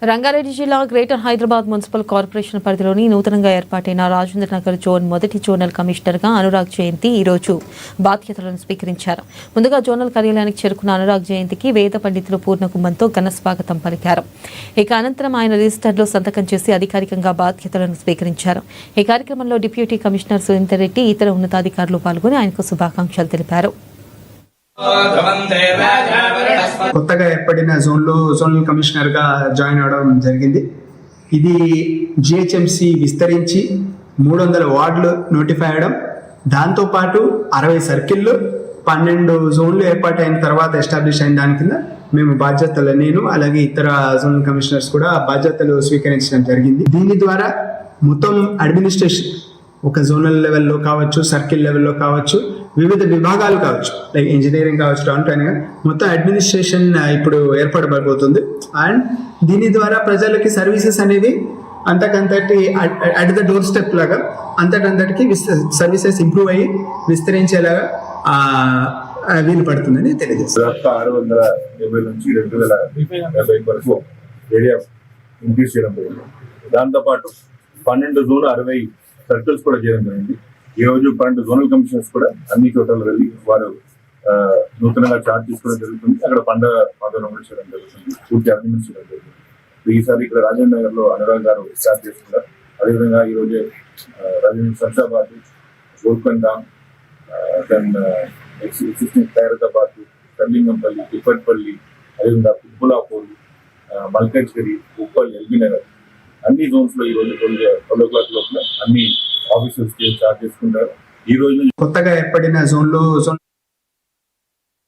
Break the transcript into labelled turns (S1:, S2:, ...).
S1: రంగారెడ్డి జిల్లా greater Hyderabad municipal corporation పరిధిలోని నూతనంగా ఏర్పాటైన రాజేంద్ర నగర్ జోన్ మొదటి జోనల్ కమిషనర్గా అనురాగ్ జయంతి ఈ రోజు బాధ్యతలను స్వీకరించారు. ముందుగా జోనల్ కార్యాలయానికి చేరుకున్న అనురాగ్ జయంతికి వేద పండితులు పూర్ణకుంభంతో ఘన స్వాగతం పలికారు. ఇక అనంతరం ఆయన రిజిస్టర్లో సంతకం చేసి అధికారికంగా బాధ్యతలను స్వీకరించారు. ఈ కార్యక్రమంలో డిప్యూటీ కమిషనర్ సురేందర్ రెడ్డి ఇతర ఉన్నతాధికారులు పాల్గొని ఆయనకు శుభాకాంక్షలు తెలిపారు.
S2: కొత్తగా ఏర్పడిన జోనల్ కమిషనర్ గా జాయిన్ అవడం జరిగింది. ఇది జిహెచ్ఎంసి విస్తరించి 300 వార్డులు నోటిఫై అవడం, దాంతోపాటు 60 సర్కిళ్ళు 12 జోన్లు ఏర్పాటైన తర్వాత ఎస్టాబ్లిష్ అయిన దాని కింద మేము బాధ్యతలు, నేను అలాగే ఇతర జోనల్ కమిషనర్స్ కూడా బాధ్యతలు స్వీకరించడం జరిగింది. దీని ద్వారా మొత్తం అడ్మినిస్ట్రేషన్ ఒక జోనల్ లెవెల్లో కావచ్చు, సర్కిల్ లెవెల్లో కావచ్చు, వివిధ విభాగాలు కావచ్చు, లైక్ ఇంజనీరింగ్ కావచ్చు, టౌన్ ప్లానింగ్, మొత్తం అడ్మినిస్ట్రేషన్ ఇప్పుడు ఏర్పడబోతుంది. అండ్ దీని ద్వారా ప్రజలకి సర్వీసెస్ అనేవి అంతకంతటి అట్ ద డోర్ స్టెప్ లాగా అంతకంతటికి సర్వీసెస్ ఇంప్రూవ్ అయ్యి విస్తరించేలాగా వీలు పడుతుందని తెలియజేస్తారు.
S3: 670 నుంచి 2050 వరకు ఏరియా ఇంక్రీజ్ చేయడం జరిగింది. దాంతోపాటు 12 జోన్లు 60 సర్కిల్స్ కూడా చేయడం జరిగింది. ఈ రోజు 12 జోనల్ కమిషనర్స్ కూడా అన్ని చోట్ల వెళ్ళి వారు నూతనంగా చార్జ్ తీసుకోవడం జరుగుతుంది. అక్కడ పండుగ వాతావరణం చేయడం జరుగుతుంది, పూర్తి అరేంజ్మెంట్స్ చేయడం జరుగుతుంది. ఈసారి ఇక్కడ రాజేంద్ర నగర్ లో అనురాగ్ గారు చార్జ్ చేసుకున్నారు. అదేవిధంగా ఈ రోజు రాజేంద్ర శంషాబాద్, గోల్కొండ, ఖైరతాబాద్, కర్లింగంపల్లి, తిప్పట్పల్లి, అదేవిధంగా కుబ్బులాపూర్, మల్కాజ్గిరి, ఉప్పల్, ఎల్బీ నగర్ అన్ని జోన్స్ లో ఈ రోజు 12 o'clock లోపల అన్ని ఆఫీసర్స్ చార్జ్ చేసుకుంటారు. ఈ రోజు
S2: కొత్తగా ఏర్పడిన జోన్